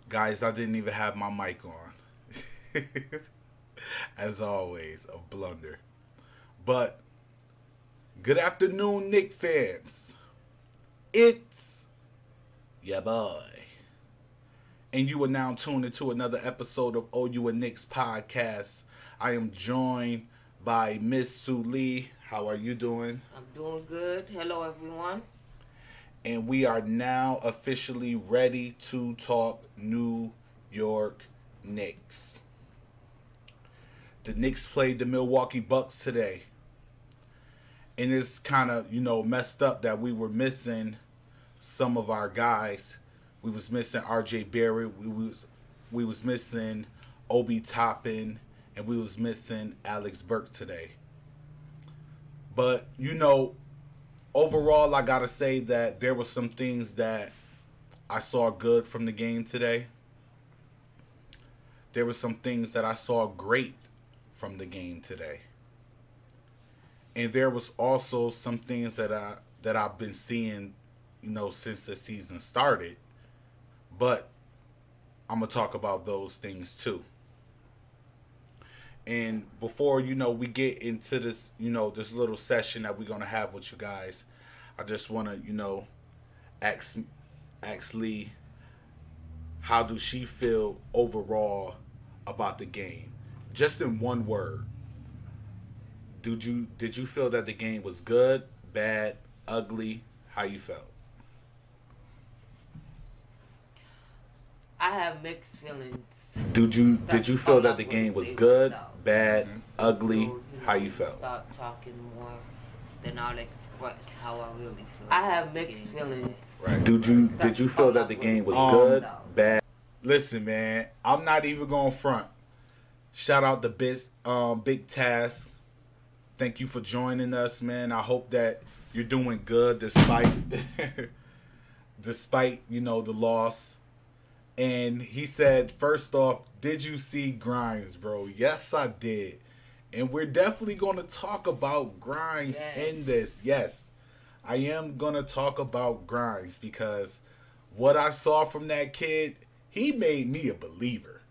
Guys, I didn't even have my mic on. As always, a blunder. But good afternoon, Knick fans. It's ya boy. And you are now tuned into another episode of OU and Knicks podcast. I am joined by Miss Sue Lee. How are you doing? I'm doing good. Hello, everyone. And we are now officially ready to talk New York Knicks. The Knicks played the Milwaukee Bucks today. And it's kind of, messed up that we were missing some of our guys. We was missing RJ Barrett, we was missing Obi Toppin, and we was missing Alex Burks today. But, overall I got to say that there were some things that I saw good from the game today. There were some things that I saw great from the game today. And there was also some things that I've been seeing, since the season started. But I'm gonna talk about those things too. And before we get into this, this little session that we're gonna have with you guys, I just wanna, ask ask Lee, how does she feel overall about the game? Just in one word, did you feel that the game was good, bad, ugly? How you felt? I have mixed feelings. Did you feel All that I'm the going to game was say right good, now. bad, So, ugly? How you you felt? start talking more, then I'll express how I really feel. I have mixed feelings. Right. Did you feel that the game was good, bad? Listen, man, I'm not even going to front. Shout out to Big Task. Thank you for joining us, man. I hope that you're doing good despite despite, the loss. And he said, first off, did you see Grimes, bro? Yes, I did. And we're definitely going to talk about Grimes in this. Yes, I am going to talk about Grimes because what I saw from that kid, he made me a believer.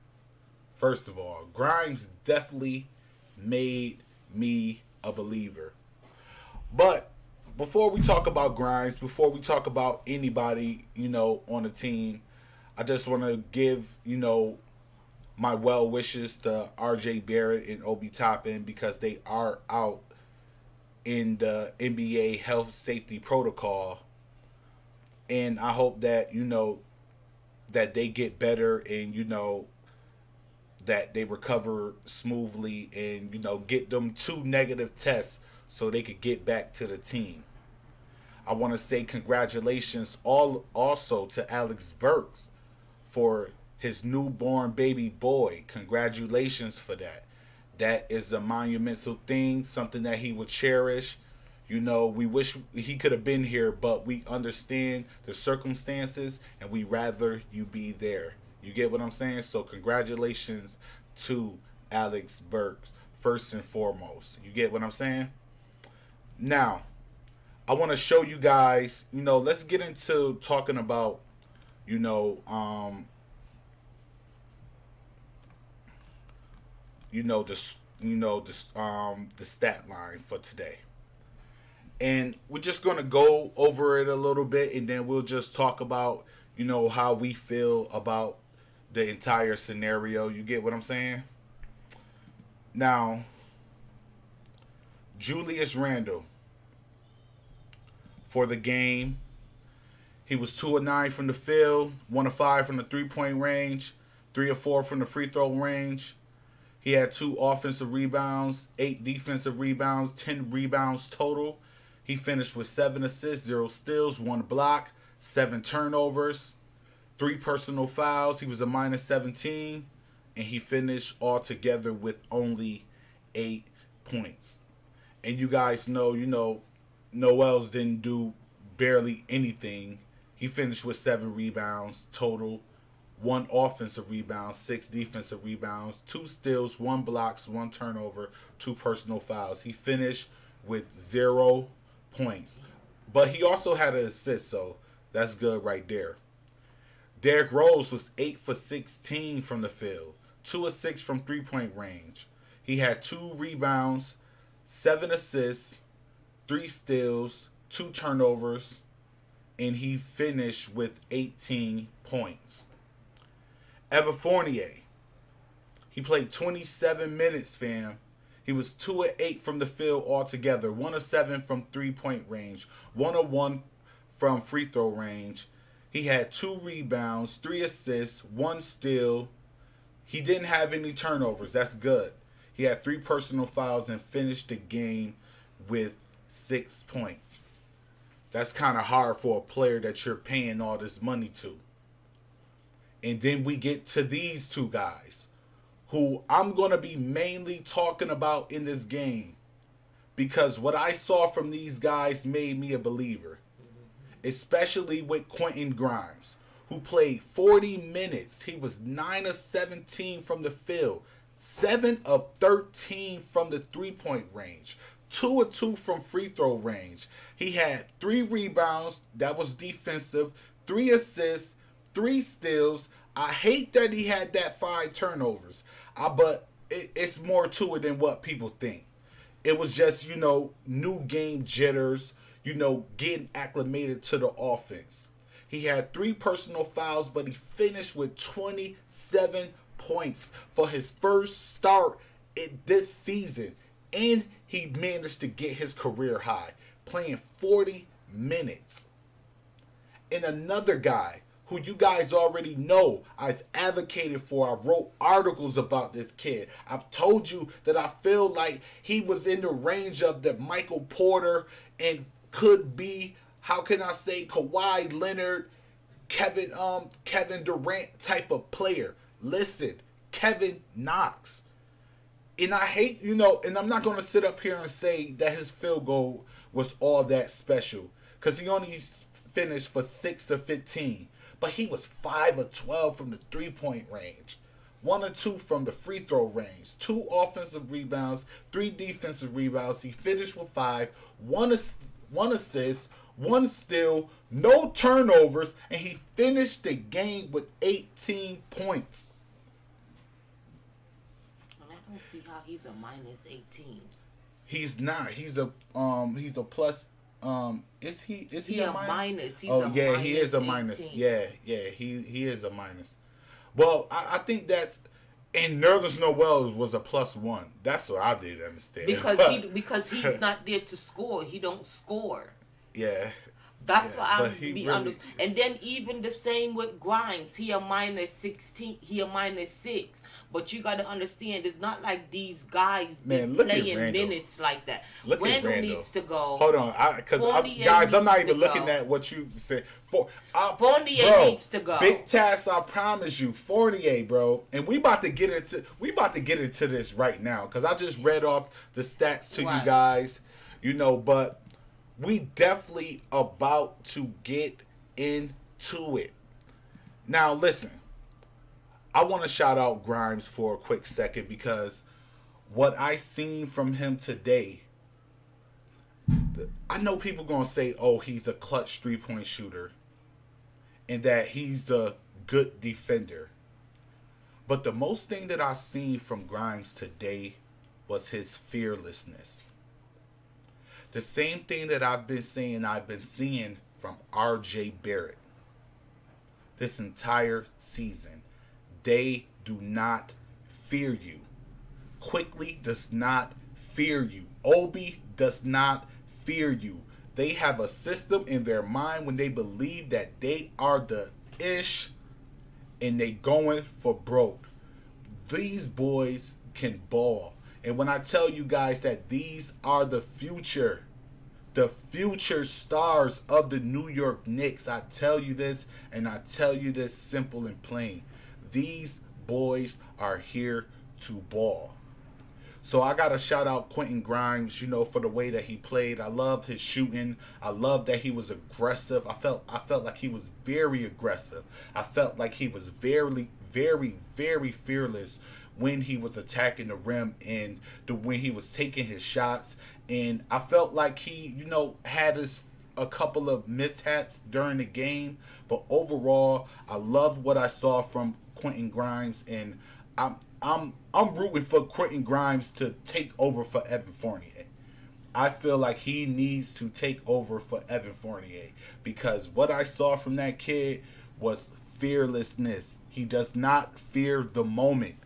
First of all, Grimes definitely made me a believer. But before we talk about Grimes, before we talk about anybody, on the team, I just want to give, my well wishes to RJ Barrett and Obi Toppin because they are out in the NBA health safety protocol. And I hope that, that they get better and, that they recover smoothly and, get them two negative tests so they could get back to the team. I want to say congratulations also to Alex Burks for his newborn baby boy. Congratulations for that. That is a monumental thing, something that he would cherish. We wish he could have been here, but we understand the circumstances and we rather you be there. You get what I'm saying? So congratulations to Alex Burks, first and foremost. You get what I'm saying? Now, I want to show you guys, let's get into talking about, you know, um, the stat line for today. And we're just going to go over it a little bit and then we'll just talk about, how we feel about the entire scenario. You get what I'm saying? Now, Julius Randle for the game, he was 2 of 9 from the field, 1 of 5 from the 3-point range, 3 of 4 from the free throw range. He had 2 offensive rebounds, 8 defensive rebounds, 10 rebounds total. He finished with 7 assists, 0 steals, 1 block, 7 turnovers, 3 personal fouls. He was a minus 17, and he finished altogether with only 8 points. And you guys know, Noel's didn't do barely anything. He finished with 7 rebounds total, 1 offensive rebound, 6 defensive rebounds, 2 steals, 1 blocks, 1 turnover, 2 personal fouls. He finished with 0 points. But he also had an assist, so that's good right there. Derrick Rose was 8 for 16 from the field, 2 of 6 from 3-point range. He had 2 rebounds, 7 assists, 3 steals, 2 turnovers, and he finished with 18 points. Evan Fournier, he played 27 minutes, fam. He was 2 of 8 from the field altogether, 1 of 7 from 3-point range, 1 of 1 from free throw range. He had 2 rebounds, 3 assists, 1 steal. He didn't have any turnovers. That's good. He had 3 personal fouls and finished the game with 6 points. That's kind of hard for a player that you're paying all this money to. And then we get to these 2 guys who I'm going to be mainly talking about in this game because what I saw from these guys made me a believer, especially with Quentin Grimes, who played 40 minutes. He was 9 of 17 from the field, 7 of 13 from the 3-point range, 2 of 2 from free throw range. He had 3 rebounds, that was defensive, 3 assists, 3 steals. I hate that he had that 5 turnovers, but it's more to it than what people think. It was just, new game jitters, getting acclimated to the offense. He had 3 personal fouls, but he finished with 27 points for his first start this season. And he managed to get his career high, playing 40 minutes. And another guy who you guys already know I've advocated for. I wrote articles about this kid. I've told you that I feel like he was in the range of the Michael Porter and could be, how can I say, Kawhi Leonard, Kevin Durant type of player. Listen, Kevin Knox. And I hate, and I'm not going to sit up here and say that his field goal was all that special because he only finished for 6 of 15. But he was 5 of 12 from the 3-point range, 1 of 2 from the free throw range, 2 offensive rebounds, 3 defensive rebounds. He finished with 5, 1 assist, 1 steal, no turnovers, and he finished the game with 18 points. I don't see how he's a minus 18. He's not. He's a plus. Is he a minus? He's a minus he is a 18. minus. Yeah, he is a minus. Well, I think that's, and Nerlens Noel was a +1. That's what I did understand. Because he's not there to score. He don't score. Yeah. That's what I'm be honest. And then even the same with Grimes, he a minus 16, he a minus 6. But you got to understand, it's not like these guys been playing minutes like that. Randall needs to go. Hold on, guys, I'm not even looking at what you said. Fournier needs to go. Big task, I promise you, Fournier, bro. And we about to get into this right now because I just read off the stats to you guys, but we definitely about to get into it. Now, listen. I want to shout out Grimes for a quick second because what I seen from him today, I know people going to say, oh, he's a clutch 3-point shooter and that he's a good defender. But the most thing that I seen from Grimes today was his fearlessness. The same thing that I've been seeing from RJ Barrett this entire season. They do not fear you. Quickly does not fear you. Obi does not fear you. They have a system in their mind when they believe that they are the ish and they going for broke. These boys can ball. And when I tell you guys that these are the future stars of the New York Knicks, I tell you this, and I tell you this simple and plain. These boys are here to ball. So I got to shout out Quentin Grimes, for the way that he played. I love his shooting. I love that he was aggressive. I felt like he was very aggressive. I felt like he was very, very, very fearless when he was attacking the rim and when he was taking his shots. And I felt like he, had his a couple of mishaps during the game, but overall, I loved what I saw from Quentin Grimes, and I'm rooting for Quentin Grimes to take over for Evan Fournier. I feel like he needs to take over for Evan Fournier because what I saw from that kid was fearlessness. He does not fear the moment.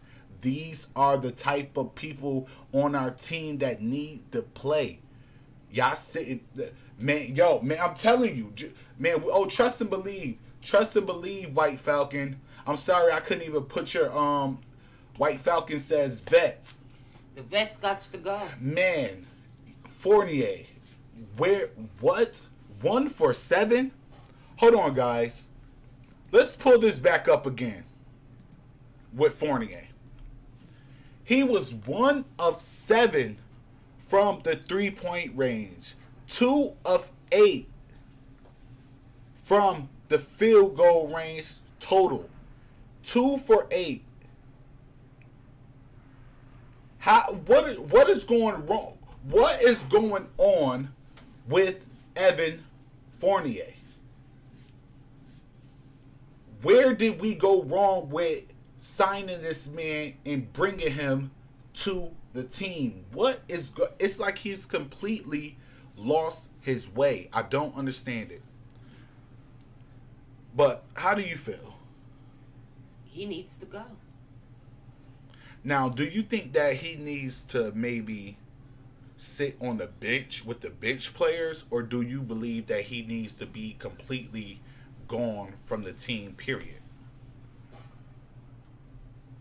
These are the type of people on our team that need to play. Y'all sitting, man, I'm telling you, man, trust and believe. Trust and believe, White Falcon. I'm sorry I couldn't even put your, White Falcon says vets. The vets got to go. Man, Fournier, what? 1 for 7? Hold on, guys. Let's pull this back up again with Fournier. He was 1 of 7 from the 3-point range. 2 of 8 from the field goal range total. 2 for 8. What is going wrong? What is going on with Evan Fournier? Where did we go wrong with signing this man and bringing him to the team? It's like he's completely lost his way. I don't understand it. But how do you feel? He needs to go. Now, do you think that he needs to maybe sit on the bench with the bench players, or do you believe that he needs to be completely gone from the team, period?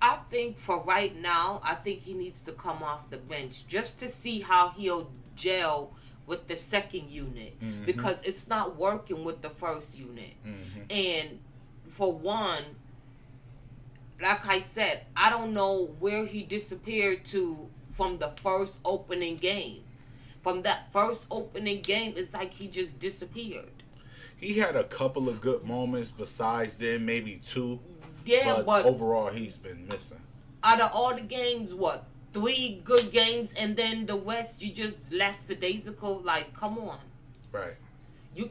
I think for right now, I think he needs to come off the bench just to see how he'll gel with the second unit, because it's not working with the first unit. And for one, like I said, I don't know where he disappeared to from the first opening game. From that first opening game, it's like he just disappeared. He had a couple of good moments besides them, maybe 2. Yeah, but overall, he's been missing. Out of all the games, 3 good games, and then the rest, you just lackadaisical. Like, come on. Right. You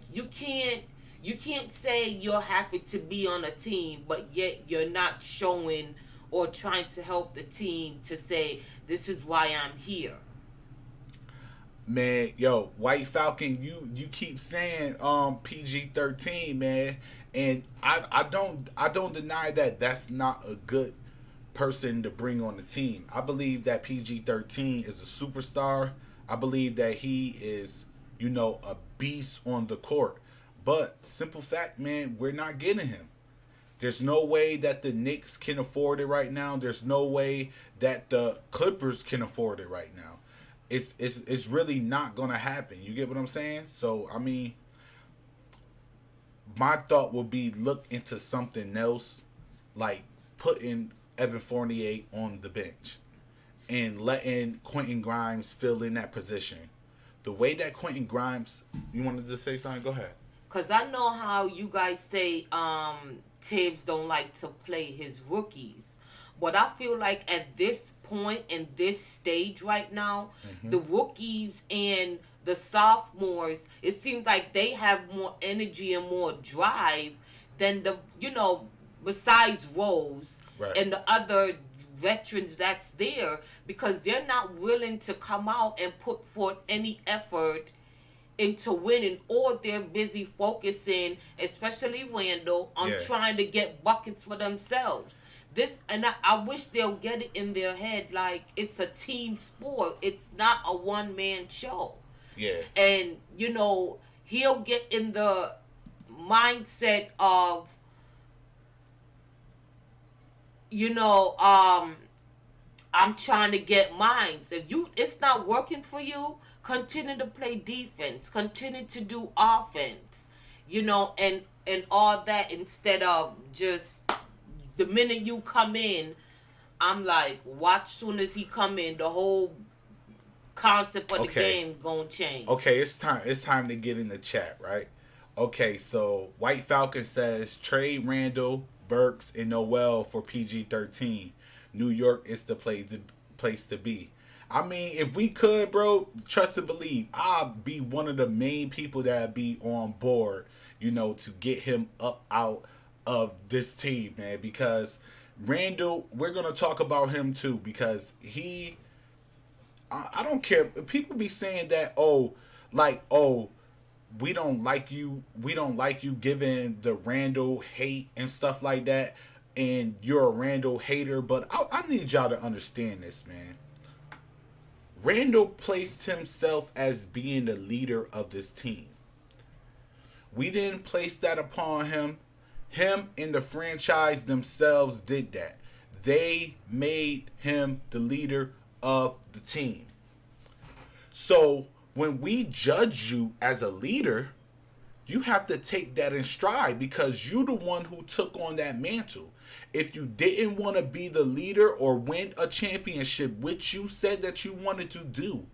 can't say you're happy to be on a team, but yet you're not showing or trying to help the team to say, this is why I'm here. Man, White Falcon, you keep saying PG-13, man, and I don't deny that that's not a good person to bring on the team. I believe that PG-13 is a superstar. I believe that he is, a beast on the court. But simple fact, man, we're not getting him. There's no way that the Knicks can afford it right now. There's no way that the Clippers can afford it right now. It's really not going to happen. You get what I'm saying? So, I mean, my thought would be look into something else, like putting Evan Fournier on the bench and letting Quentin Grimes fill in that position. The way that Quentin Grimes, you wanted to say something? Go ahead. Because I know how you guys say Tibbs don't like to play his rookies. But I feel like at this point, in this stage right now, the rookies and the sophomores, it seems like they have more energy and more drive than besides Rose and the other veterans that's there, because they're not willing to come out and put forth any effort into winning, or they're busy focusing, especially Randall, on trying to get buckets for themselves. I wish they'll get it in their head, like it's a team sport. It's not a one-man show. Yeah. And, he'll get in the mindset of, I'm trying to get mines. If it's not working for you, continue to play defense. Continue to do offense. And all that, instead of just the minute you come in, I'm like, watch soon as he come in, the whole concept of the game gonna change. Okay, it's time to get in the chat, right? Okay, so White Falcon says trade Randall, Burks, and Noel for PG-13. New York is the place to be. I mean, if we could, bro, trust and believe, I'll be one of the main people that be on board, to get him up out of this team, man. Because Randall, we're gonna talk about him too, because I don't care. People be saying that, we don't like you. We don't like you giving the Randall hate and stuff like that. And you're a Randall hater. But I need y'all to understand this, man. Randall placed himself as being the leader of this team. We didn't place that upon him. Him and the franchise themselves did that. They made him the leader of the team. So when we judge you as a leader, you have to take that in stride, because you're the one who took on that mantle. If you didn't want to be the leader or win a championship, which you said that you wanted to do,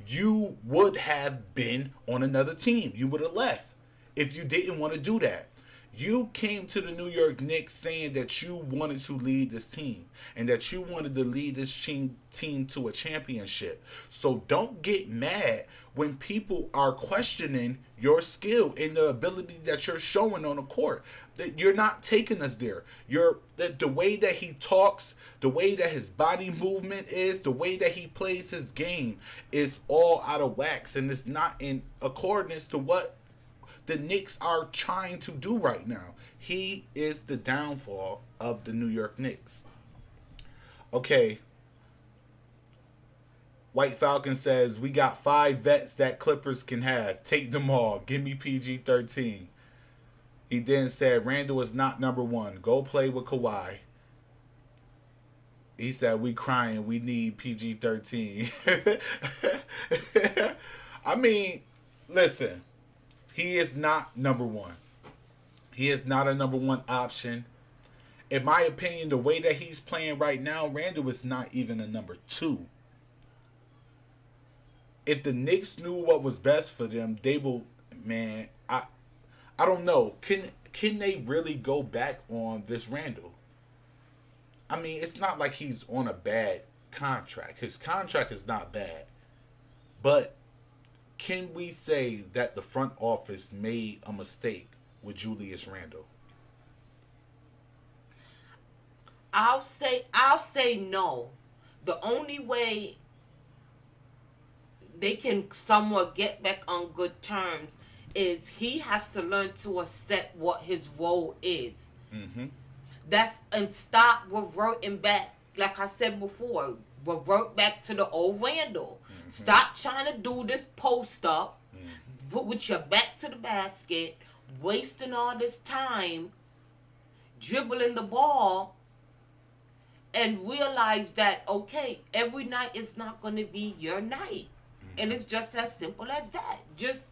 you would have been on another team. You would have left if you didn't want to do that. You came to the New York Knicks saying that you wanted to lead this team and that you wanted to lead this team to a championship. So don't get mad when people are questioning your skill and the ability that you're showing on the court. That you're not taking us there. The way that he talks, the way that his body movement is, the way that he plays his game is all out of wax, and it's not in accordance to what the Knicks are trying to do right now. He is the downfall of the New York Knicks. Okay. White Falcon says, we got 5 vets that Clippers can have. Take them all. Give me PG-13. He then said, Randall is not number 1. Go play with Kawhi. He said, we crying. We need PG-13. I mean, listen. He is not number 1. He is not a number 1 option. In my opinion, the way that he's playing right now, Randall is not even a number 2. If the Knicks knew what was best for them, they will, man, I don't know. Can they really go back on this Randall? I mean, it's not like he's on a bad contract. His contract is not bad. But can we say that the front office made a mistake with Julius Randle? I'll say no. The only way they can somewhat get back on good terms is he has to learn to accept what his role is. Mm-hmm. And stop reverting back, like I said before, revert back to the old Randall. Mm-hmm. Stop trying to do this post up, with your back to the basket, wasting all this time dribbling the ball, and realize that, okay, every night is not going to be your night. And it's just as simple as that. Just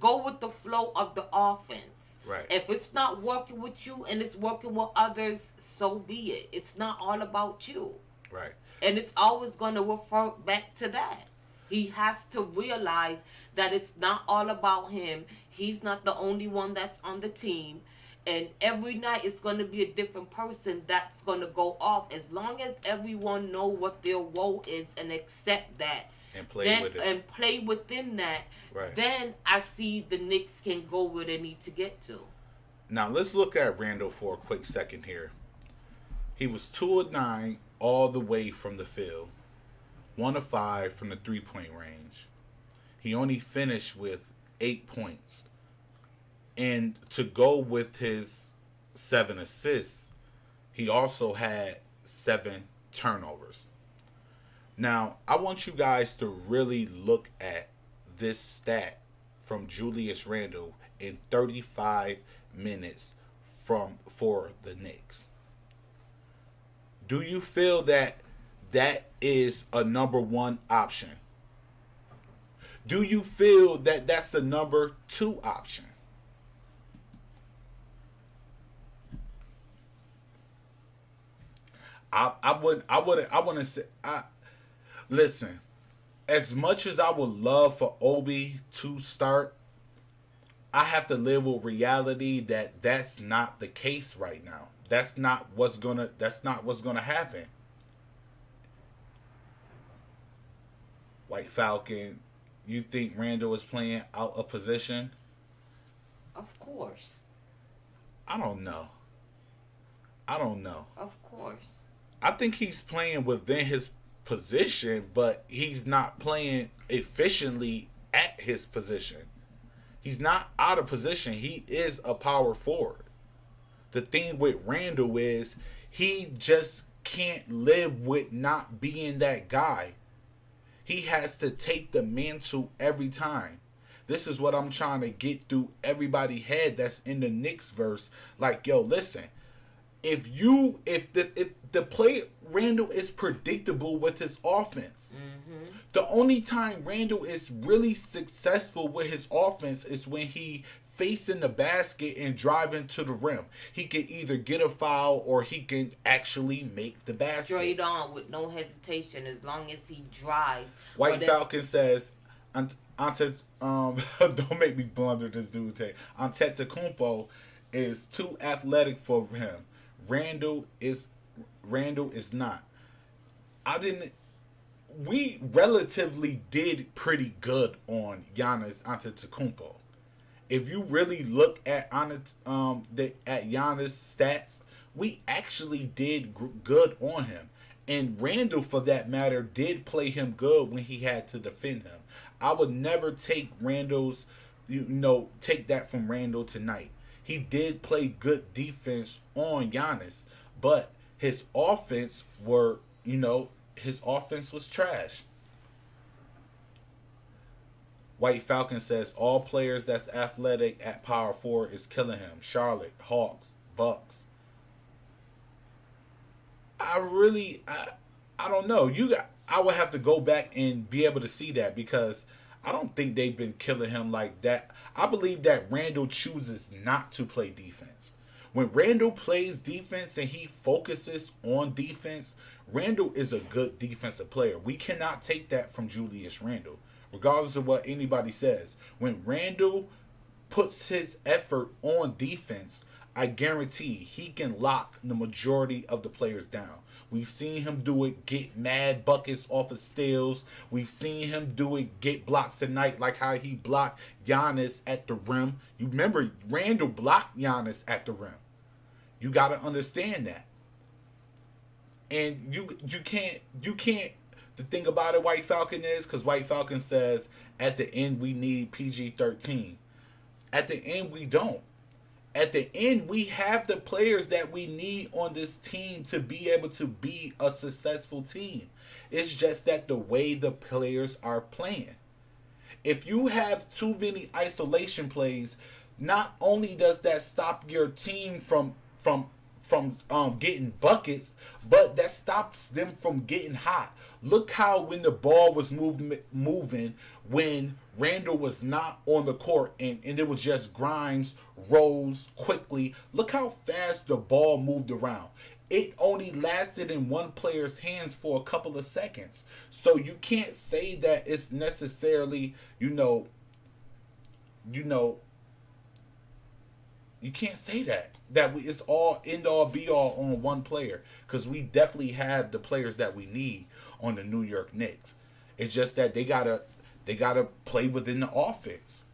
go with the flow of the offense. Right. If it's not working with you and it's working with others, so be it. It's not all about you. Right. And it's always going to refer back to that. He has to realize that it's not all about him. He's not the only one that's on the team. And every night it's going to be a different person that's going to go off. As long as everyone know what their role is and accept that. And play with it. And play within that. Right. Then I see the Knicks can go where they need to get to. Now let's look at Randall for a quick second here. He was 2 of 9 all the way from the field. 1 of 5 from the 3-point range. He only finished with 8 points. And to go with his 7 assists, he also had 7 turnovers. Now, I want you guys to really look at this stat from Julius Randle in 35 minutes for the Knicks. Do you feel that is a number 1 option? Do you feel that that's a number 2 option? I wouldn't say. Listen, as much as I would love for Obi to start, I have to live with reality that that's not the case right now. That's not what's gonna happen. White Falcon, you think Randall is playing out of position? Of course. I don't know. I don't know. Of course. I think he's playing within his position, but he's not playing efficiently at his position. He's not out of position. He is a power forward. The thing with Randall is he just can't live with not being that guy. He has to take the mantle every time. This is what I'm trying to get through everybody's head that's in the Knicks verse. Like, yo, listen. If the play Randall is predictable with his offense. Mm-hmm. The only time Randall is really successful with his offense is when he facing the basket and driving to the rim. He can either get a foul or he can actually make the basket. Straight on with no hesitation as long as he drives. White Falcon says, don't make me blunder this dude. Antetokounmpo is too athletic for him. Randall is not. We relatively did pretty good on Giannis Antetokounmpo. If you really look at Giannis stats, we actually did good on him. And Randall, for that matter, did play him good when he had to defend him. I would never take take that from Randall tonight. He did play good defense on Giannis, but his offense was trash. White Falcon says all players that's athletic at power forward is killing him. Charlotte, Hawks, Bucks. I don't know. I would have to go back and be able to see that because I don't think they've been killing him like that. I believe that Randall chooses not to play defense. When Randall plays defense and he focuses on defense, Randall is a good defensive player. We cannot take that from Julius Randle, regardless of what anybody says. When Randall puts his effort on defense, I guarantee he can lock the majority of the players down. We've seen him do it, get mad buckets off of steals. We've seen him do it, get blocks tonight, like how he blocked Giannis at the rim. You remember, Randall blocked Giannis at the rim. You got to understand that. And you can't. The thing about it, White Falcon, is because White Falcon says at the end we need PG-13. At the end we don't. At the end, we have the players that we need on this team to be able to be a successful team. It's just that the way the players are playing. If you have too many isolation plays, not only does that stop your team from getting buckets, but that stops them from getting hot. Look how when the ball was moving when Randall was not on the court and it was just Grimes, Rose, quickly. Look how fast the ball moved around. It only lasted in one player's hands for a couple of seconds. So you can't say that it's necessarily, you can't say that it's all end all be all on one player, because we definitely have the players that we need on the New York Knicks. It's just that they gotta play within the offense.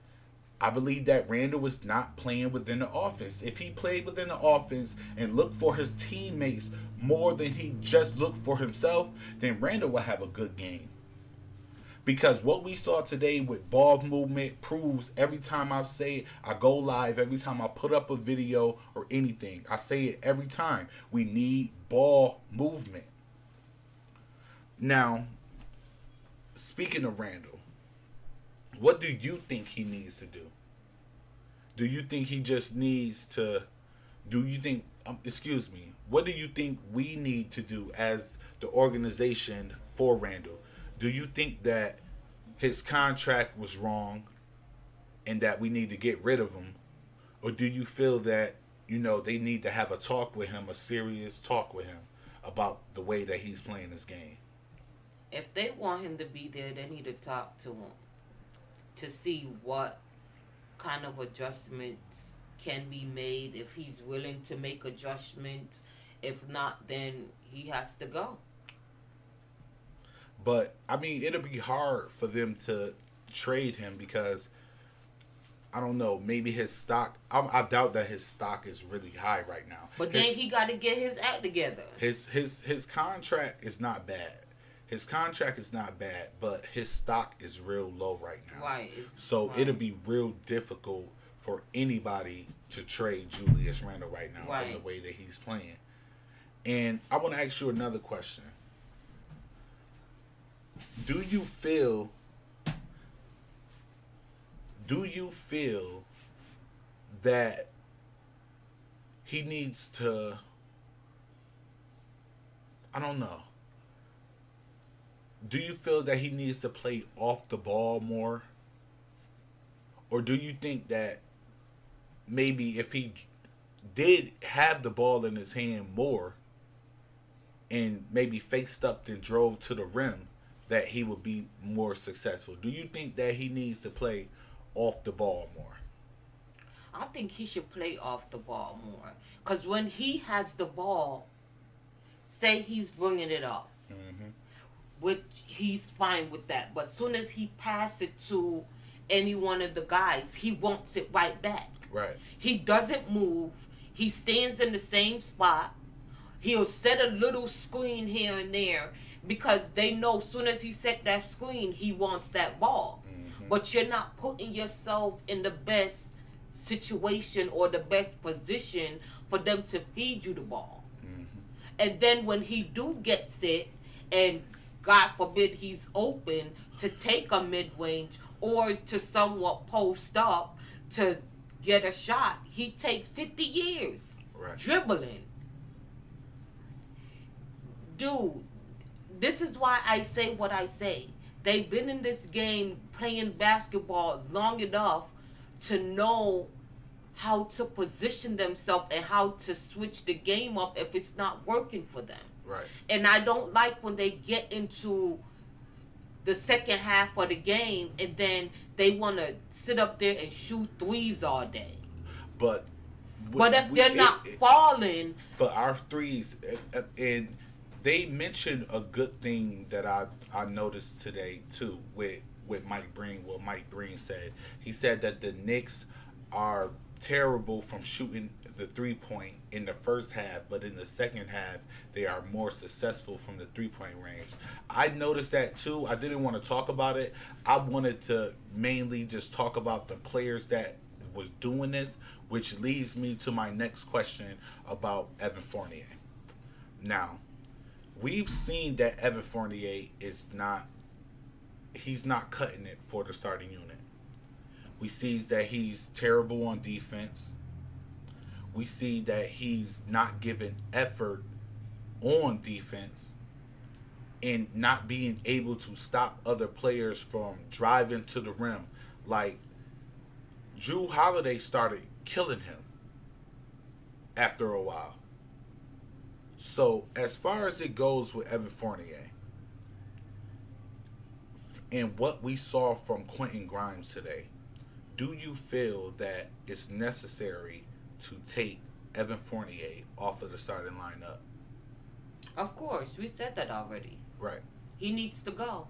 I believe that Randall was not playing within the offense. If he played within the offense and looked for his teammates more than he just looked for himself, then Randall will have a good game. Because what we saw today with ball movement proves every time I say it, I go live, every time I put up a video or anything, I say it every time. We need ball movement. Now, speaking of Randall, what do you think he needs to do? Do you think he just needs to, what do you think we need to do as the organization for Randall? Do you think that his contract was wrong and that we need to get rid of him? Or do you feel that, they need to have a talk with him, a serious talk with him about the way that he's playing his game? If they want him to be there, they need to talk to him to see what kind of adjustments can be made, if he's willing to make adjustments. If not, then he has to go. But I mean, it'll be hard for them to trade him because I don't know. Maybe his stock. I doubt that his stock is really high right now. But then he got to get his act together. His contract is not bad. His contract is not bad, but his stock is real low right now. Right. So it'll be real difficult for anybody to trade Julius Randle right now from the way that he's playing. And I want to ask you another question. Do you feel that he needs to, I don't know. Do you feel that he needs to play off the ball more? Or do you think that maybe if he did have the ball in his hand more and maybe faced up and drove to the rim, that he would be more successful? Do you think that he needs to play off the ball more? I think he should play off the ball more. Because when he has the ball, say he's bringing it up, which he's fine with that. But as soon as he passes it to any one of the guys, he wants it right back. Right. He doesn't move. He stands in the same spot. He'll set a little screen here and there because they know as soon as he set that screen, he wants that ball. But you're not putting yourself in the best situation or the best position for them to feed you the ball. And then when he do gets it, and God forbid he's open to take a mid-range or to somewhat post up to get a shot, he takes 50 years dribbling. Dude, this is why I say what I say. They've been in this game playing basketball long enough to know how to position themselves and how to switch the game up if it's not working for them. Right. And I don't like when they get into the second half of the game and then they want to sit up there and shoot threes all day. But if they're not falling... But our threes... And they mentioned a good thing that I noticed today, too, with Mike Breen, what Mike Breen said. He said that the Knicks are terrible from shooting the three-point in the first half, but in the second half, they are more successful from the three-point range. I noticed that, too. I didn't want to talk about it. I wanted to mainly just talk about the players that was doing this, which leads me to my next question about Evan Fournier. Now, we've seen that Evan Fournier he's not cutting it for the starting unit. We see that he's terrible on defense. We see that he's not giving effort on defense and not being able to stop other players from driving to the rim. Like, Jrue Holiday started killing him after a while. So, as far as it goes with Evan Fournier and what we saw from Quentin Grimes today, do you feel that it's necessary to take Evan Fournier off of the starting lineup? Of course. We said that already. Right. He needs to go.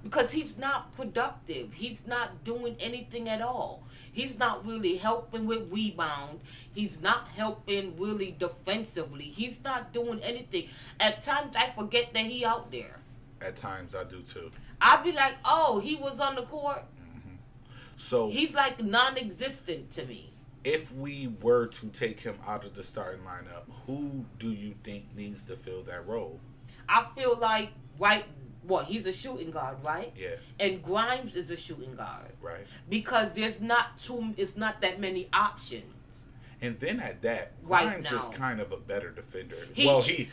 Because he's not productive. He's not doing anything at all. He's not really helping with rebound. He's not helping really defensively. He's not doing anything. At times, I forget that he out there. At times, I do too. I'll be like, oh, he was on the court. So he's like non-existent to me. If we were to take him out of the starting lineup, who do you think needs to fill that role? I feel like he's a shooting guard, right? Yeah. And Grimes is a shooting guard. Right. Because it's not that many options. And then at that, Grimes is kind of a better defender. He is.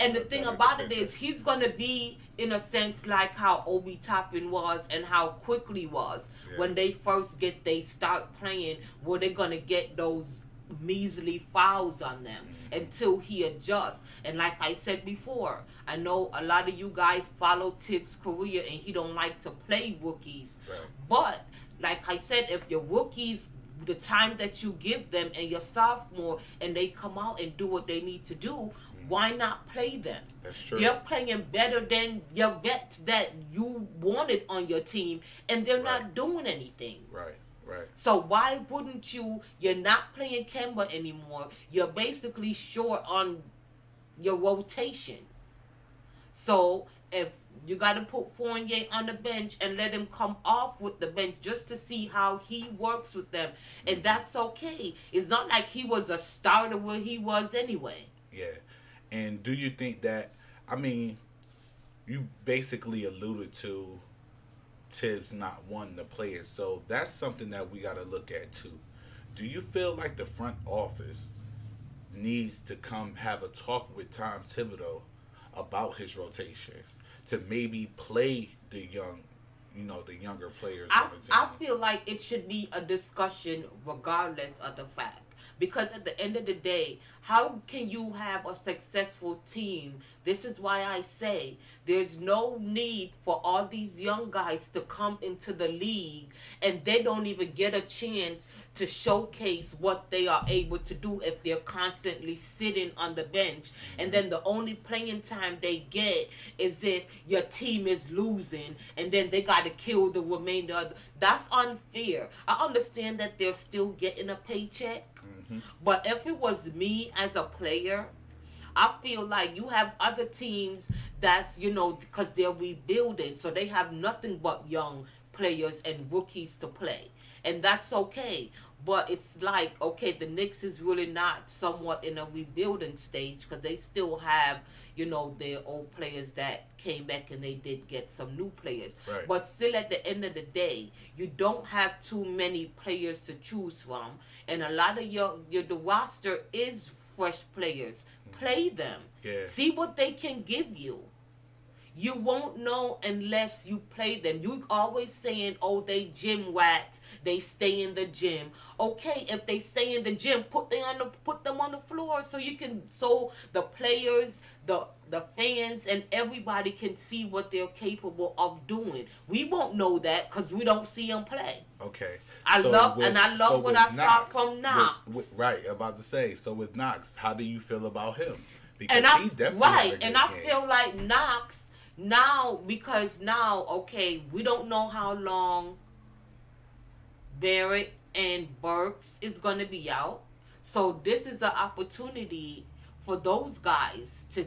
And the thing about it is, he's going to be, in a sense, like how Obi Toppin was and how Quickly was. Yeah. When they first start playing, where they're going to get those measly fouls on them until he adjusts. And like I said before, I know a lot of you guys follow Tibbs' career and he don't like to play rookies. Right. But like I said, if your rookies, the time that you give them and your sophomore, and they come out and do what they need to do, Why not play them? That's true. They're playing better than your vets that you wanted on your team, and they're not doing anything. Right. Right. So why wouldn't you? You're not playing Kemba anymore. You're basically short on your rotation. So if you got to put Fournier on the bench and let him come off with the bench just to see how he works with them, and that's okay. It's not like he was a starter where he was anyway. Yeah. And do you think that, I mean, you basically alluded to Tibbs not wanting to play it, so that's something that we got to look at too. Do you feel like the front office needs to come have a talk with Tom Thibodeau about his rotations to maybe play the younger players on the team? I feel like it should be a discussion regardless of the fact. Because at the end of the day, how can you have a successful team? This is why I say there's no need for all these young guys to come into the league and they don't even get a chance to showcase what they are able to do if they're constantly sitting on the bench. And then the only playing time they get is if your team is losing and then they got to kill the remainder of that's unfair. I understand that they're still getting a paycheck. But if it was me as a player, I feel like you have other teams that's, because they're rebuilding, so they have nothing but young players and rookies to play. And that's okay. But it's like, okay, the Knicks is really not somewhat in a rebuilding stage because they still have, their old players that came back and they did get some new players. Right. But still at the end of the day, you don't have too many players to choose from. And a lot of the roster is fresh players. Play them. Yeah. See what they can give you. You won't know unless you play them. You always saying, oh, they gym rats. They stay in the gym. Okay, if they stay in the gym, put them on the floor so the players, the fans, and everybody can see what they're capable of doing. We won't know that because we don't see them play. Okay. I love what I saw from Knox. Right, about to say. So with Knox, how do you feel about him? Because he definitely had a good I game. feel like Knox now, okay, we don't know how long Barrett and Burks is going to be out. So this is an opportunity for those guys to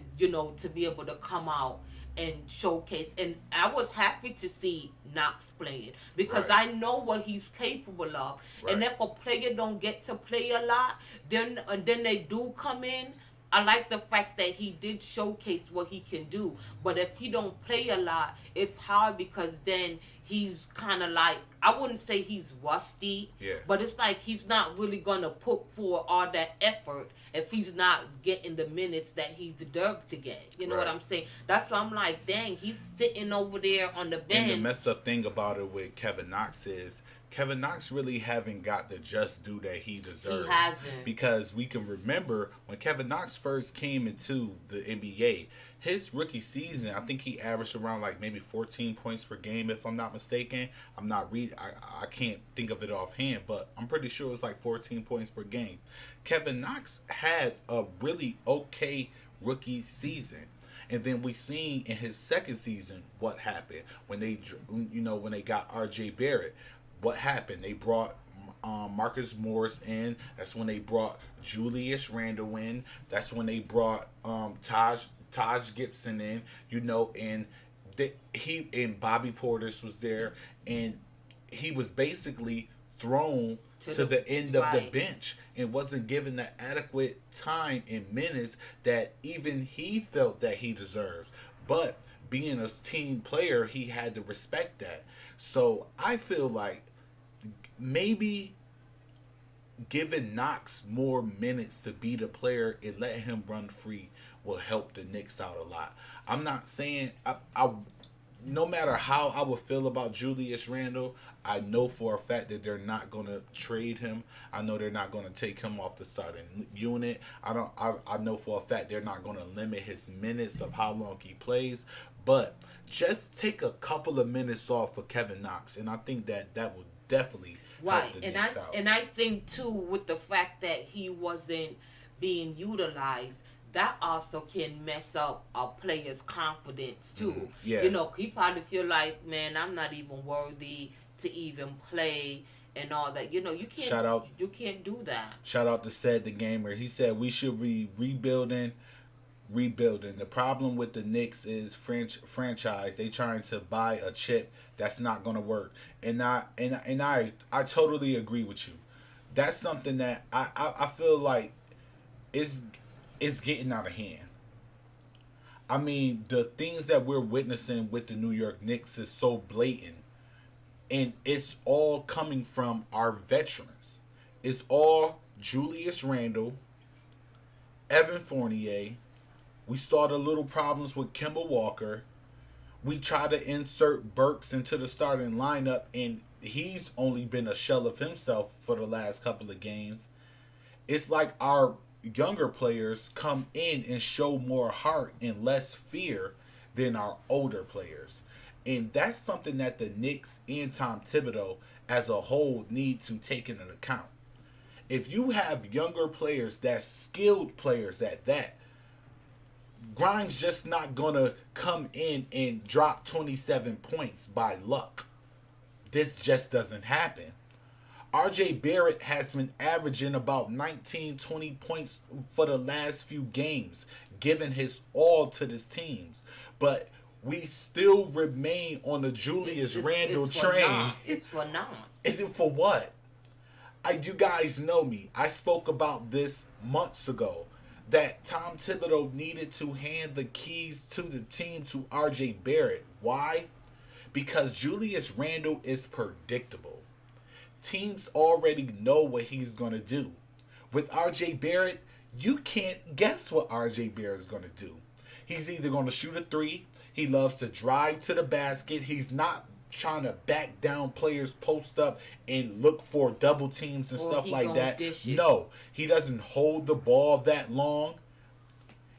be able to come out and showcase. And I was happy to see Knox playing because I know what he's capable of. Right. And if a player don't get to play a lot, then they do come in. I like the fact that he did showcase what he can do. But if he don't play a lot, it's hard because then he's kind of like, I wouldn't say he's rusty, but it's like he's not really going to put forth all that effort if he's not getting the minutes that he deserved to get. You know what I'm saying? That's why I'm like, dang, he's sitting over there on the bench. And the messed up thing about it with Kevin Knox is Kevin Knox really haven't got the just due that he deserves. He hasn't. Because we can remember when Kevin Knox first came into the NBA, his rookie season, I think he averaged around like maybe 14 points per game, if I'm not mistaken. I'm not reading, I can't think of it offhand, but I'm pretty sure it was like 14 points per game. Kevin Knox had a really okay rookie season. And then we seen in his second season what happened when they got R.J. Barrett. What happened? They brought Marcus Morris in. That's when they brought Julius Randle in. That's when they brought Taj Gibson in. And Bobby Portis was there, and he was basically thrown to the end of the bench and wasn't given the adequate time and minutes that even he felt that he deserved. But being a team player, he had to respect that. So I feel like maybe giving Knox more minutes to be the player and let him run free will help the Knicks out a lot. I'm not saying I no matter how I would feel about Julius Randle, I know for a fact that they're not going to trade him. I know they're not going to take him off the starting unit. I know for a fact they're not going to limit his minutes of how long he plays. But just take a couple of minutes off for Kevin Knox, and I think that will definitely help the Knicks out. And I think too, with the fact that he wasn't being utilized, that also can mess up a player's confidence too. Yeah. You know, he probably feel like, man, I'm not even worthy to even play and all that. You know, you can't do that. Shout out to Said the Gamer. He said we should be rebuilding. The problem with the Knicks is franchise. They trying to buy a chip that's not going to work. And I totally agree with you. That's something that I feel like is getting out of hand. I mean, the things that we're witnessing with the New York Knicks is so blatant. And it's all coming from our veterans. It's all Julius Randle, Evan Fournier. We saw the little problems with Kemba Walker. We tried to insert Burks into the starting lineup, and he's only been a shell of himself for the last couple of games. It's like our younger players come in and show more heart and less fear than our older players. And that's something that the Knicks and Tom Thibodeau as a whole need to take into account. If you have younger players that's skilled players at that, Grimes just not gonna come in and drop 27 points by luck. This just doesn't happen. RJ Barrett has been averaging about 19, 20 points for the last few games, giving his all to this teams. But we still remain on the Julius Randle train. It's for now. Is it for what? You guys know me. I spoke about this months ago. That Tom Thibodeau needed to hand the keys to the team to RJ Barrett. Why? Because Julius Randle is predictable. Teams already know what he's going to do. With RJ Barrett, you can't guess what RJ Barrett is going to do. He's either going to shoot a three. He loves to drive to the basket. He's not trying to back down players, post up, and look for double teams and stuff like that. No, he doesn't hold the ball that long.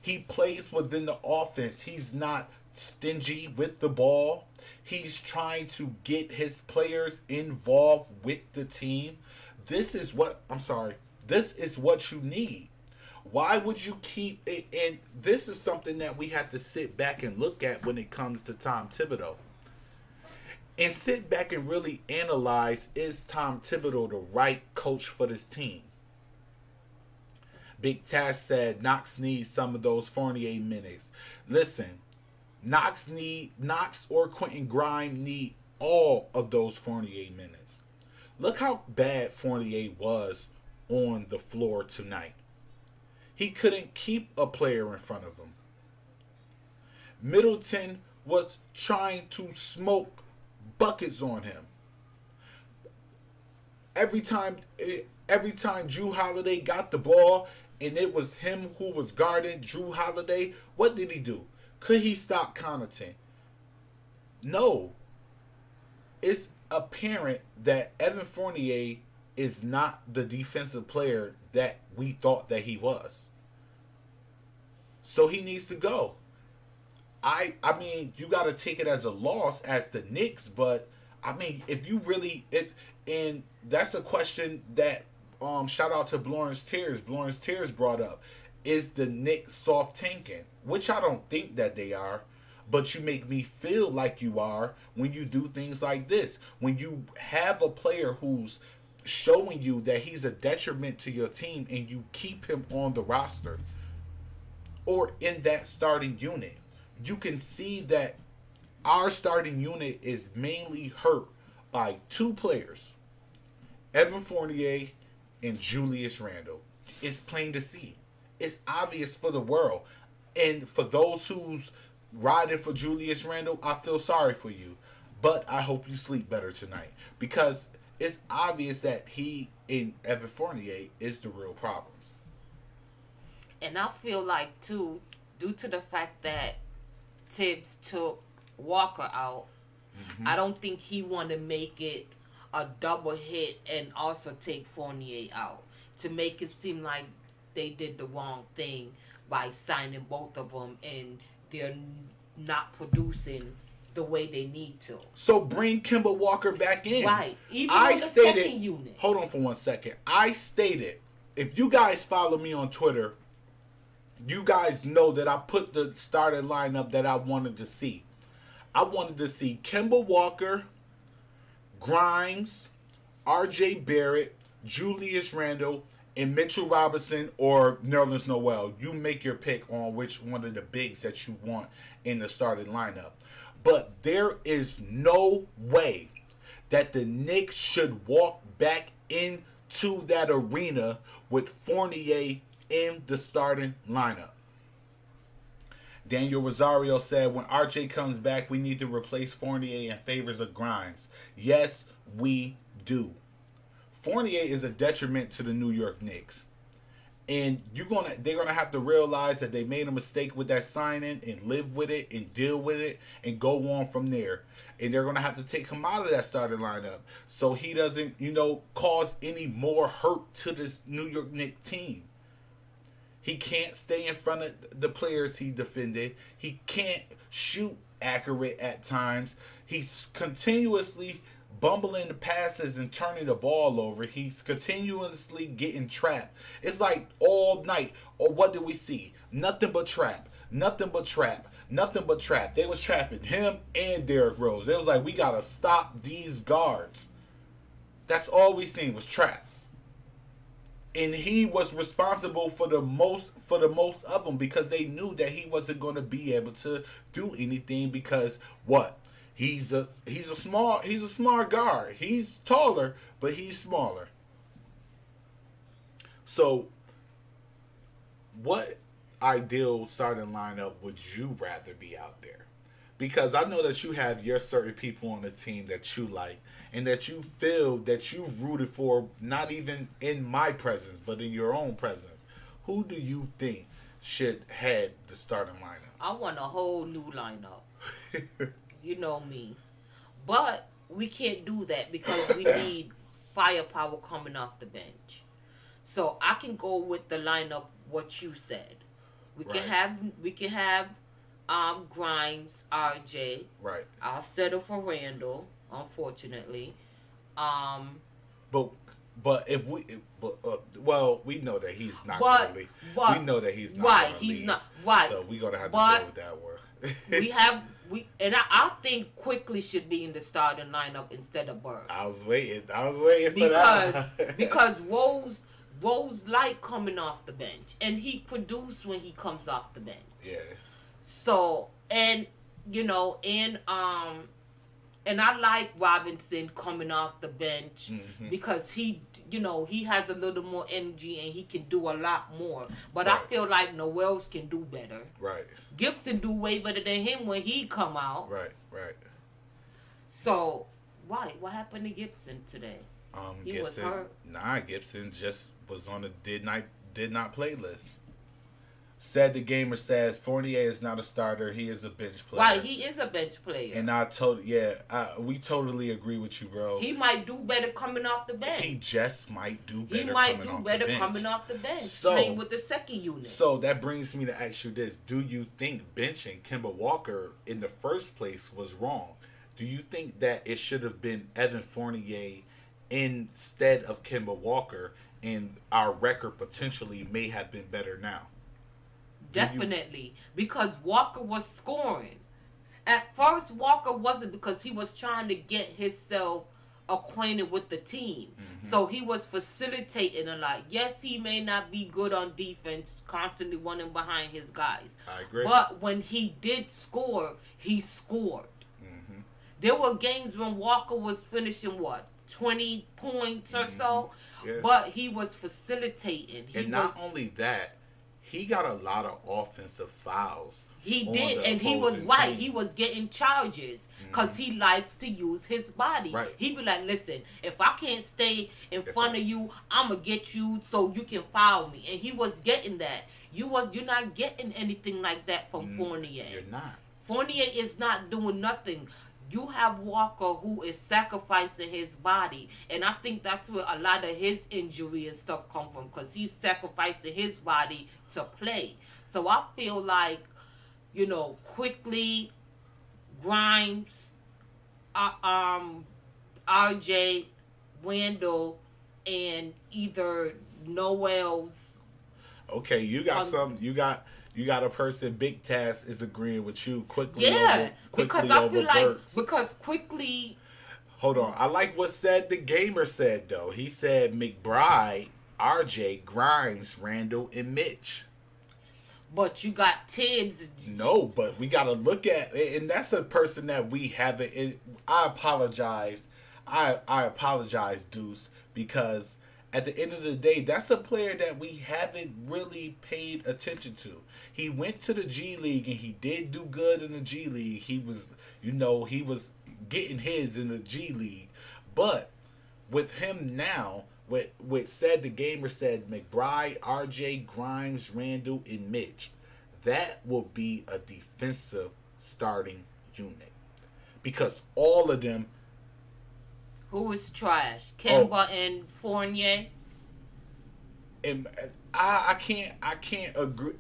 He plays within the offense. He's not stingy with the ball. He's trying to get his players involved with the team. This is what you need. Why would you keep it? And this is something that we have to sit back and look at when it comes to Tom Thibodeau. And sit back and really analyze, is Tom Thibodeau the right coach for this team? Big Tash said Knox needs some of those Fournier minutes. Listen, Knox or Quentin Grimes need all of those Fournier minutes. Look how bad Fournier was on the floor tonight. He couldn't keep a player in front of him. Middleton was trying to smoke buckets on him. Every time Jrue Holiday got the ball and it was him who was guarding Jrue Holiday, what did he do? Could he stop Connaughton? No. It's apparent that Evan Fournier is not the defensive player that we thought that he was. So he needs to go. I mean, you got to take it as a loss as the Knicks, but I mean, if you really and that's a question that shout out to Lawrence Tears. Lawrence Tears brought up, is the Knicks soft tanking? Which I don't think that they are, but you make me feel like you are when you do things like this. When you have a player who's showing you that he's a detriment to your team and you keep him on the roster or in that starting unit. You can see that our starting unit is mainly hurt by two players, Evan Fournier and Julius Randle. It's plain to see. It's obvious for the world. And for those who's riding for Julius Randle, I feel sorry for you. But I hope you sleep better tonight. Because it's obvious that he and Evan Fournier is the real problems. And I feel like, too, due to the fact that Tibbs took Walker out, I don't think he want to make it a double hit and also take Fournier out to make it seem like they did the wrong thing by signing both of them and they're not producing the way they need to. So bring Kemba Walker back in. Right. Even on the second unit. Hold on for 1 second. I stated, if you guys follow me on Twitter, you guys know that I put the starting lineup that I wanted to see. I wanted to see Kemba Walker, Grimes, R.J. Barrett, Julius Randle, and Mitchell Robinson or Nerlens Noel. You make your pick on which one of the bigs that you want in the starting lineup. But there is no way that the Knicks should walk back into that arena with Fournier in the starting lineup. Daniel Rosario said, when RJ comes back, we need to replace Fournier in favors of Grimes. Yes, we do. Fournier is a detriment to the New York Knicks. And they're gonna have to realize that they made a mistake with that signing and live with it and deal with it and go on from there. And they're gonna have to take him out of that starting lineup so he doesn't, cause any more hurt to this New York Knicks team. He can't stay in front of the players he defended. He can't shoot accurate at times. He's continuously bumbling the passes and turning the ball over. He's continuously getting trapped. It's like all night. Or what did we see? Nothing but trap. Nothing but trap. Nothing but trap. They was trapping him and Derrick Rose. It was like, we got to stop these guards. That's all we seen was traps. And he was responsible for the most of them because they knew that he wasn't going to be able to do anything because what? He's a smart guard. He's taller, but he's smaller. So, what ideal starting lineup would you rather be out there? Because I know that you have your certain people on the team that you like and that you feel that you've rooted for, not even in my presence, but in your own presence. Who do you think should head the starting lineup? I want a whole new lineup. You know me. But we can't do that because we need firepower coming off the bench. So I can go with the lineup what you said. We can have Grimes, RJ. Right. I'll settle for Randall, unfortunately. But if we we know that he's not really. We know that he's not right. He's not right. So we're gonna have to deal with that one. I think Quickly should be in the starting lineup instead of Bird. I was waiting for that. Because Rose like coming off the bench, and he produced when he comes off the bench. Yeah. So and I like Robinson coming off the bench because he has a little more energy and he can do a lot more. But right. I feel like Noels can do better. Right. Gibson do way better than him when he come out. Right. So, what happened to Gibson today? He was hurt. Nah, Gibson just was on the did not play list. Said the Gamer says Fournier is not a starter. He is a bench player. Right, he is a bench player. And we totally agree with you, bro. He might do better coming off the bench. He just might do better. He might do better coming off the bench, playing with the second unit. So that brings me to ask you this: do you think benching Kemba Walker in the first place was wrong? Do you think that it should have been Evan Fournier instead of Kemba Walker, and our record potentially may have been better now? Definitely, because Walker was scoring. At first, Walker wasn't because he was trying to get himself acquainted with the team. So he was facilitating a lot. Yes, he may not be good on defense, constantly running behind his guys. I agree. But when he did score, he scored. There were games when Walker was finishing 20 points or so, but he was facilitating. Not only that, he got a lot of offensive fouls. He did, and he was right. He was getting charges because he likes to use his body. Right. He be like, listen, if I can't stay in front of you, I'm going to get you so you can foul me. And he was getting that. You're not getting anything like that from Fournier. You're not. Fournier is not doing nothing. You have Walker who is sacrificing his body. And I think that's where a lot of his injury and stuff come from, because he's sacrificing his body to play. So I feel like, Quickly, Grimes, RJ, Randall, and either Noel's Okay, you got some. You got a person. Big Task is agreeing with you quickly. Yeah, because I feel like Burks. because quickly. Hold on, I like what said the gamer said though. He said McBride, RJ, Grimes, Randall, and Mitch. But you got Tibbs. No, but we got to look at, and that's a person that we haven't. I apologize. I apologize, Deuce, because at the end of the day, that's a player that we haven't really paid attention to. He went to the G League and he did do good in the G League. He was, he was getting his in the G League, but with him now. With said the gamer said McBride, RJ, Grimes, Randall, and Mitch. That will be a defensive starting unit. Because all of them. Who is trash? Kemba and Fournier? And I can't agree.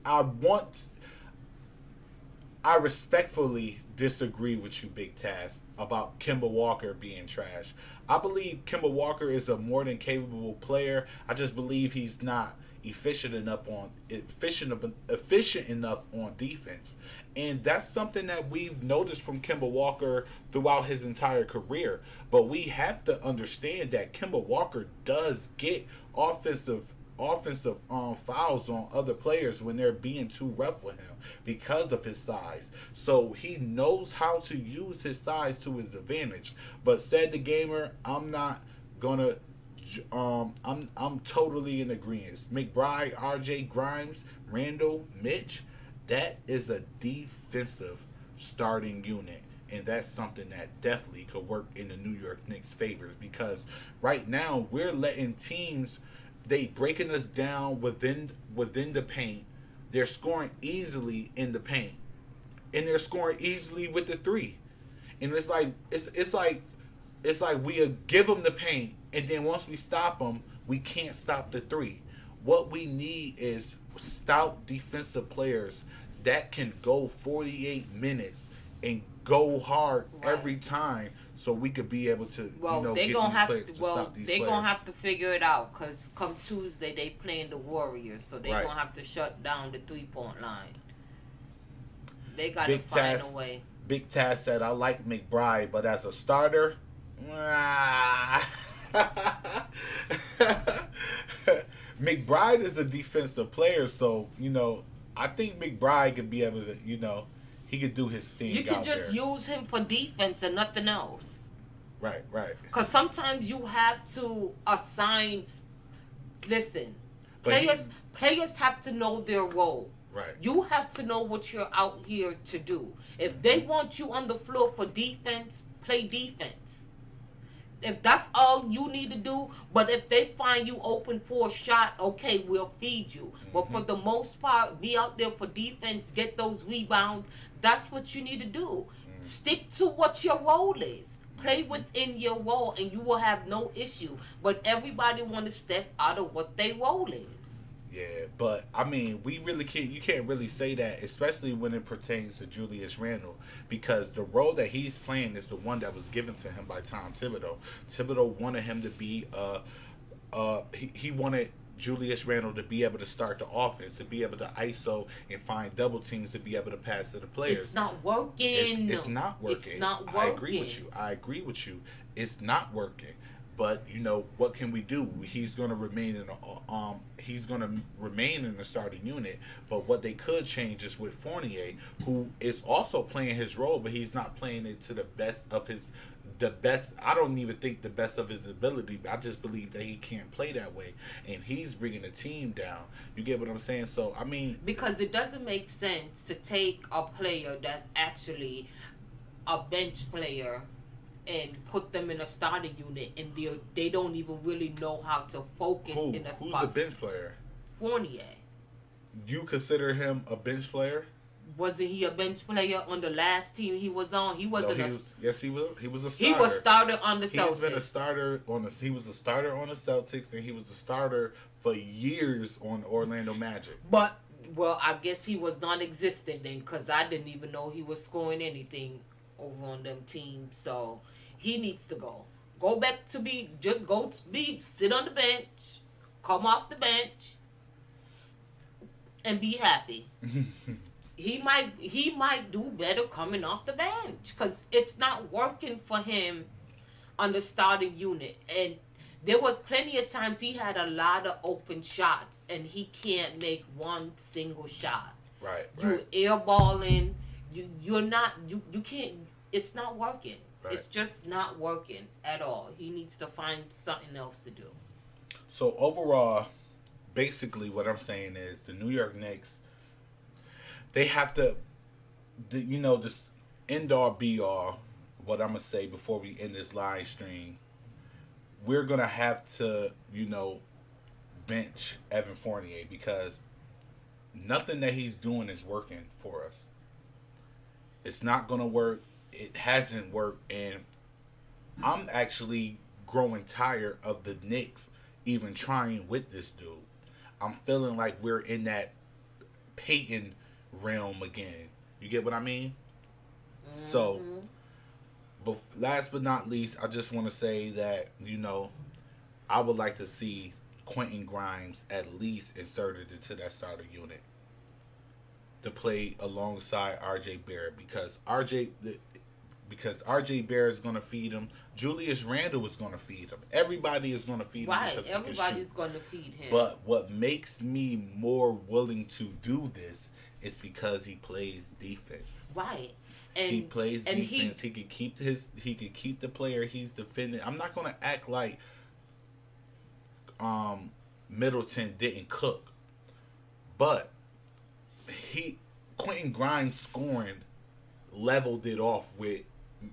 I respectfully disagree with you, Big Task, about Kemba Walker being trash. I believe Kemba Walker is a more than capable player. I just believe he's not efficient enough on defense. And that's something that we've noticed from Kemba Walker throughout his entire career. But we have to understand that Kemba Walker does get offensive fouls on other players when they're being too rough with him because of his size. So he knows how to use his size to his advantage. But said the gamer, I'm not gonna. I'm totally in agreement. McBride, RJ, Grimes, Randall, Mitch. That is a defensive starting unit. And that's something that definitely could work in the New York Knicks' favors, because right now we're letting teams. They breaking us down within the paint. They're scoring easily in the paint, and they're scoring easily with the three. And it's like we give them the paint, and then once we stop them, we can't stop the three. What we need is stout defensive players that can go 48 minutes and go hard every time. So we could be able to, they're gonna have to figure it out, because come Tuesday they playing the Warriors, so they're gonna have to shut down the 3-point line. They gotta find a way. Big Taz said, "I like McBride, but as a starter, McBride is a defensive player, so I think McBride could be able to, he could do his thing. You can just use him for defense and nothing else. Right. Because sometimes you have to assign. Listen, players have to know their role. Right. You have to know what you're out here to do. If they want you on the floor for defense, play defense. If that's all you need to do, but if they find you open for a shot, okay, we'll feed you. But for the most part, be out there for defense, get those rebounds. That's what you need to do. Stick to what your role is. Play within your role, and you will have no issue. But everybody want to step out of what their role is. Yeah, but I mean, you can't really say that, especially when it pertains to Julius Randle, because the role that he's playing is the one that was given to him by Tom Thibodeau. Thibodeau wanted him to be he wanted Julius Randle to be able to start the offense, to be able to ISO and find double teams, to be able to pass to the players. It's not working. It's not working. It's not working. I agree with you. It's not working. But what can we do? He's going to remain in the starting unit. But what they could change is with Fournier, who is also playing his role, but he's not playing it to the best. I don't even think the best of his ability. I just believe that he can't play that way, and he's bringing the team down. You get what I'm saying? So I mean, because it doesn't make sense to take a player that's actually a bench player and put them in a starting unit, and they don't even really know how to focus in a spot. Who's a bench player? Fournier. You consider him a bench player? Wasn't he a bench player on the last team he was on? He wasn't. Yes, he was. He was a starter. He was starter on the Celtics. He's been a starter He was a starter on the Celtics, and he was a starter for years on Orlando Magic. But I guess he was non-existent then, because I didn't even know he was scoring anything over on them teams. So he needs to go. Go back to sit on the bench, come off the bench. and be happy. He might do better coming off the bench because it's not working for him on the starting unit. And there were plenty of times he had a lot of open shots and he can't make one single shot. Right. You're airballing. You're not. You can't. It's not working. Right. It's just not working at all. He needs to find something else to do. So overall, basically what I'm saying is the New York Knicks, they have to, this end all be all, what I'm going to say before we end this live stream, we're going to have to, bench Evan Fournier because nothing that he's doing is working for us. It's not going to work. It hasn't worked. And I'm actually growing tired of the Knicks even trying with this dude. I'm feeling like we're in that Peyton realm again. You get what I mean? Mm-hmm. So, last but not least, I just want to say that, I would like to see Quentin Grimes at least inserted into that starter unit to play alongside RJ Barrett because RJ Barrett is going to feed him. Julius Randle is going to feed him. Everybody is going to feed him. Right, everybody's going to feed him. But what makes me more willing to do this is because he plays defense. Right. And he plays defense. He could keep the player he's defending. I'm not going to act like Middleton didn't cook. But Quentin Grimes scoring leveled it off with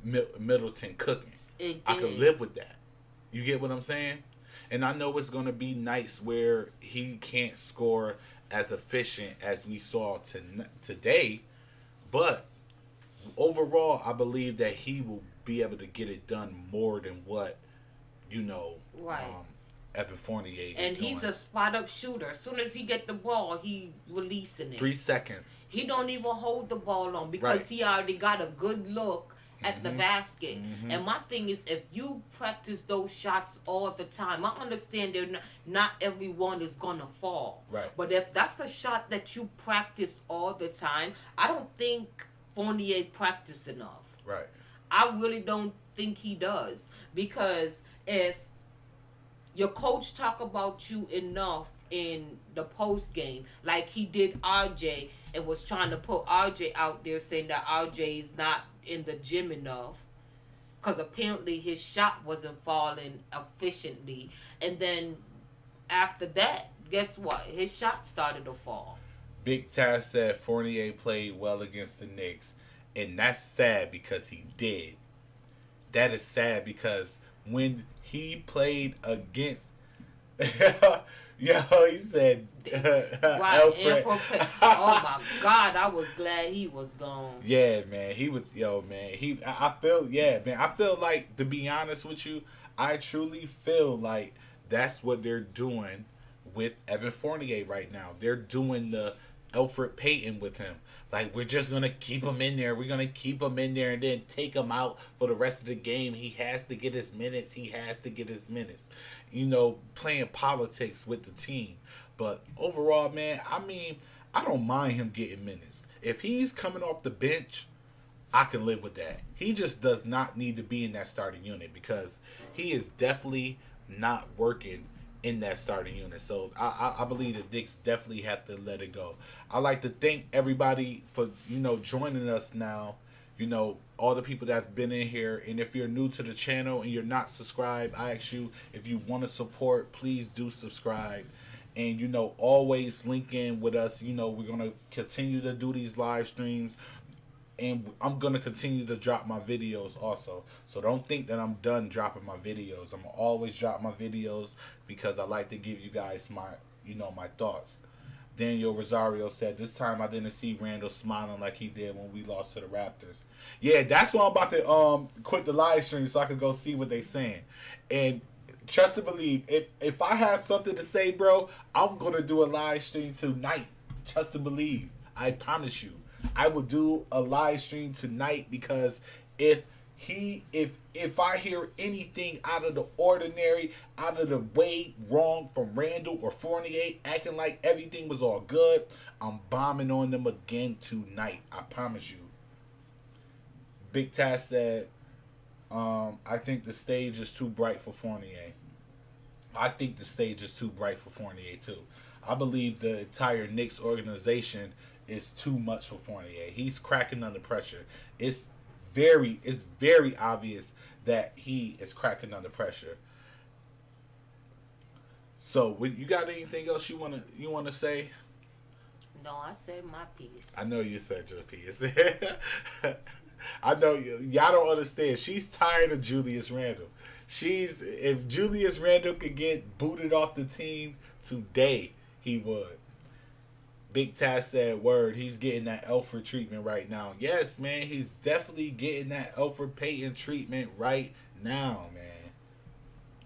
Middleton cooking. I could live with that. You get what I'm saying? And I know it's going to be nights where he can't score as efficient as we saw today, but overall, I believe that he will be able to get it done more than what, right. Evan Fournier is and he's doing. A spot-up shooter. As soon as he get the ball, he releasing it. 3 seconds. He don't even hold the ball on because he already got a good look at the basket. Mm-hmm. And my thing is, if you practice those shots all the time, I understand they're not everyone is going to fall. Right. But if that's a shot that you practice all the time, I don't think Fournier practiced enough. Right. I really don't think he does. Because if your coach talk about you enough in the post game, like he did RJ, and was trying to put RJ out there saying that RJ is not in the gym enough, because apparently his shot wasn't falling efficiently. And then after that, guess what? His shot started to fall. Big Taz said Fournier played well against the Knicks, and that's sad because he did. That is sad because when he played against he said right, oh my God, I was glad he was gone. Yeah, man. He was I feel like, to be honest with you, I truly feel like that's what they're doing with Evan Fournier right now. They're doing the Elfrid Payton with him. Like, we're just going to keep him in there. We're going to keep him in there and then take him out for the rest of the game. He has to get his minutes. Playing politics with the team. But overall, man, I don't mind him getting minutes. If he's coming off the bench, I can live with that. He just does not need to be in that starting unit because he is definitely not working in that starting unit. So I believe the Knicks definitely have to let it go. I like to thank everybody for, joining us now. All the people that's been in here. And if you're new to the channel and you're not subscribed, I ask you, if you want to support, please do subscribe. And, always link in with us. We're going to continue to do these live streams. And I'm going to continue to drop my videos also. So don't think that I'm done dropping my videos. I'm going to always drop my videos because I like to give you guys my thoughts. Daniel Rosario said, this time I didn't see Randall smiling like he did when we lost to the Raptors. Yeah, that's why I'm about to quit the live stream so I can go see what they saying. And trust and believe, if I have something to say, bro, I'm going to do a live stream tonight. Trust and believe. I promise you. I will do a live stream tonight because if If I hear anything out of the ordinary, out of the way wrong from Randall or Fournier acting like everything was all good, I'm bombing on them again tonight. I promise you. Big Taz said, I think the stage is too bright for Fournier. I think the stage is too bright for Fournier too. I believe the entire Knicks organization is too much for Fournier. He's cracking under pressure. It's very obvious that he is cracking under pressure. So, you got anything else you wanna say? No, I said my piece. I know you said your piece. I know y'all don't understand. She's tired of Julius Randle. If Julius Randle could get booted off the team today, he would. Big Taz said, word, he's getting that Elfrid treatment right now. Yes, man, he's definitely getting that Elfrid Payton treatment right now, man.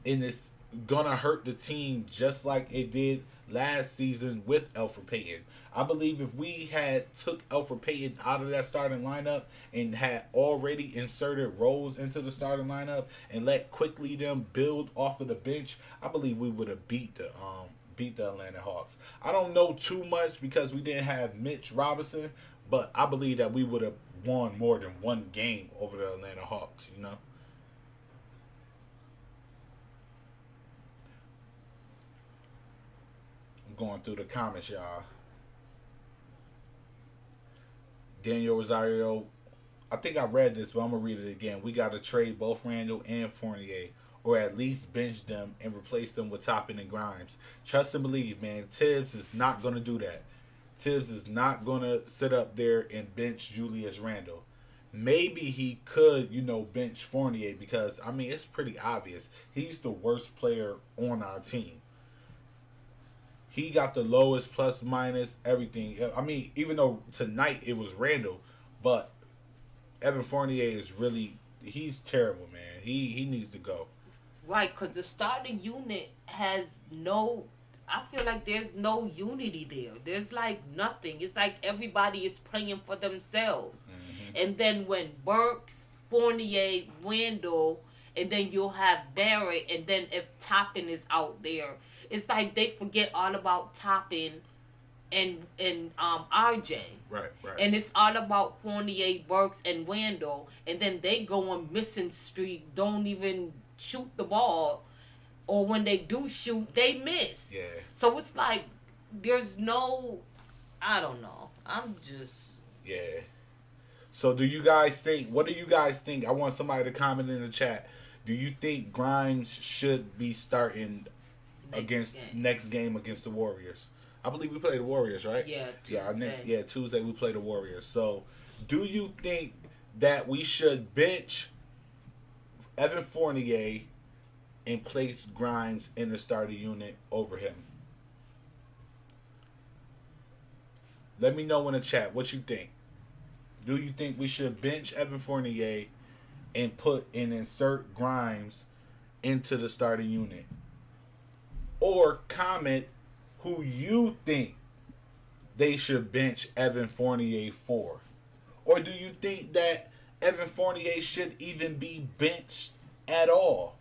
And it's gonna hurt the team just like it did last season with Elfrid Payton. I believe if we had took Elfrid Payton out of that starting lineup and had already inserted Rose into the starting lineup and let quickly them build off of the bench, I believe we would have beat the Atlanta Hawks. I don't know too much because we didn't have Mitch Robinson, but I believe that we would have won more than one game over the Atlanta Hawks, you know? I'm going through the comments, y'all. Daniel Rosario, I think I read this, but I'm going to read it again. We got to trade both Randall and Fournier, or at least bench them and replace them with Toppin and Grimes. Trust and believe, man. Tibbs is not going to do that. Tibbs is not going to sit up there and bench Julius Randle. Maybe he could, bench Fournier because, it's pretty obvious. He's the worst player on our team. He got the lowest plus minus everything. Even though tonight it was Randle, but Evan Fournier is he's terrible, man. He needs to go. Right, because the starting unit has I feel like there's no unity there. There's like nothing. It's like everybody is playing for themselves. Mm-hmm. And then when Burks, Fournier, Randall, and then you'll have Barrett, and then if Toppin is out there, it's like they forget all about Toppin and RJ. Right. And it's all about Fournier, Burks, and Randall, and then they go on missing streak, don't even shoot the ball, or when they do shoot, they miss. Yeah. So it's like there's I don't know. I'm just. Yeah. So what do you guys think? I want somebody to comment in the chat. Do you think Grimes should be starting next game against the Warriors? I believe we play the Warriors, right? Yeah, Tuesday. Tuesday we play the Warriors. So, do you think that we should bench Evan Fournier and place Grimes in the starting unit over him? Let me know in the chat what you think. Do you think we should bench Evan Fournier and insert Grimes into the starting unit? Or comment who you think they should bench Evan Fournier for. Or do you think that Evan Fournier should even be benched at all?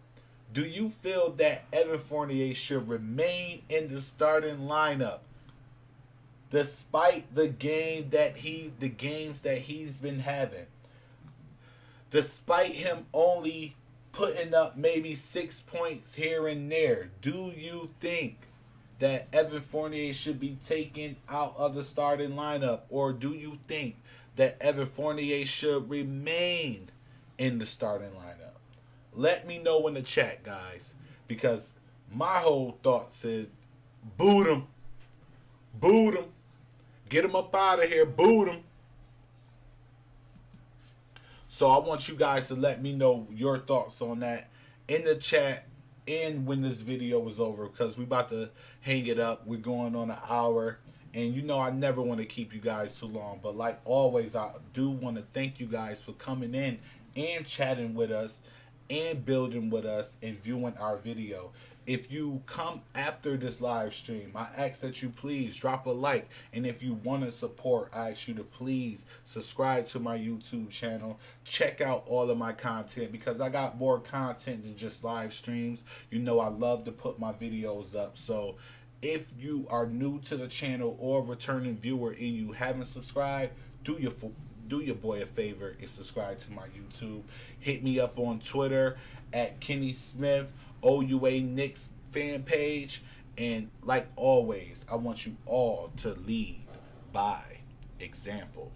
Do you feel that Evan Fournier should remain in the starting lineup despite the games that he's been having? Despite him only putting up maybe 6 points here and there, do you think that Evan Fournier should be taken out of the starting lineup? Or do you think that Evan Fournier should remain in the starting lineup? Let me know in the chat, guys. Because my whole thoughts is boot him. Boot him. Get him up out of here. Boot him. So I want you guys to let me know your thoughts on that in the chat and when this video is over, because we about to hang it up. We're going on an hour, and I never want to keep you guys too long, but like always, I do want to thank you guys for coming in and chatting with us and building with us and viewing our video. If you come after this live stream, I ask that you please drop a like. And if you want to support, I ask you to please subscribe to my YouTube channel. Check out all of my content because I got more content than just live streams. You know I love to put my videos up. So if you are new to the channel or a returning viewer and you haven't subscribed, do your boy a favor and subscribe to my YouTube. Hit me up on Twitter at Kenny Smith, OUA Knicks fan page. And like always, I want you all to lead by example.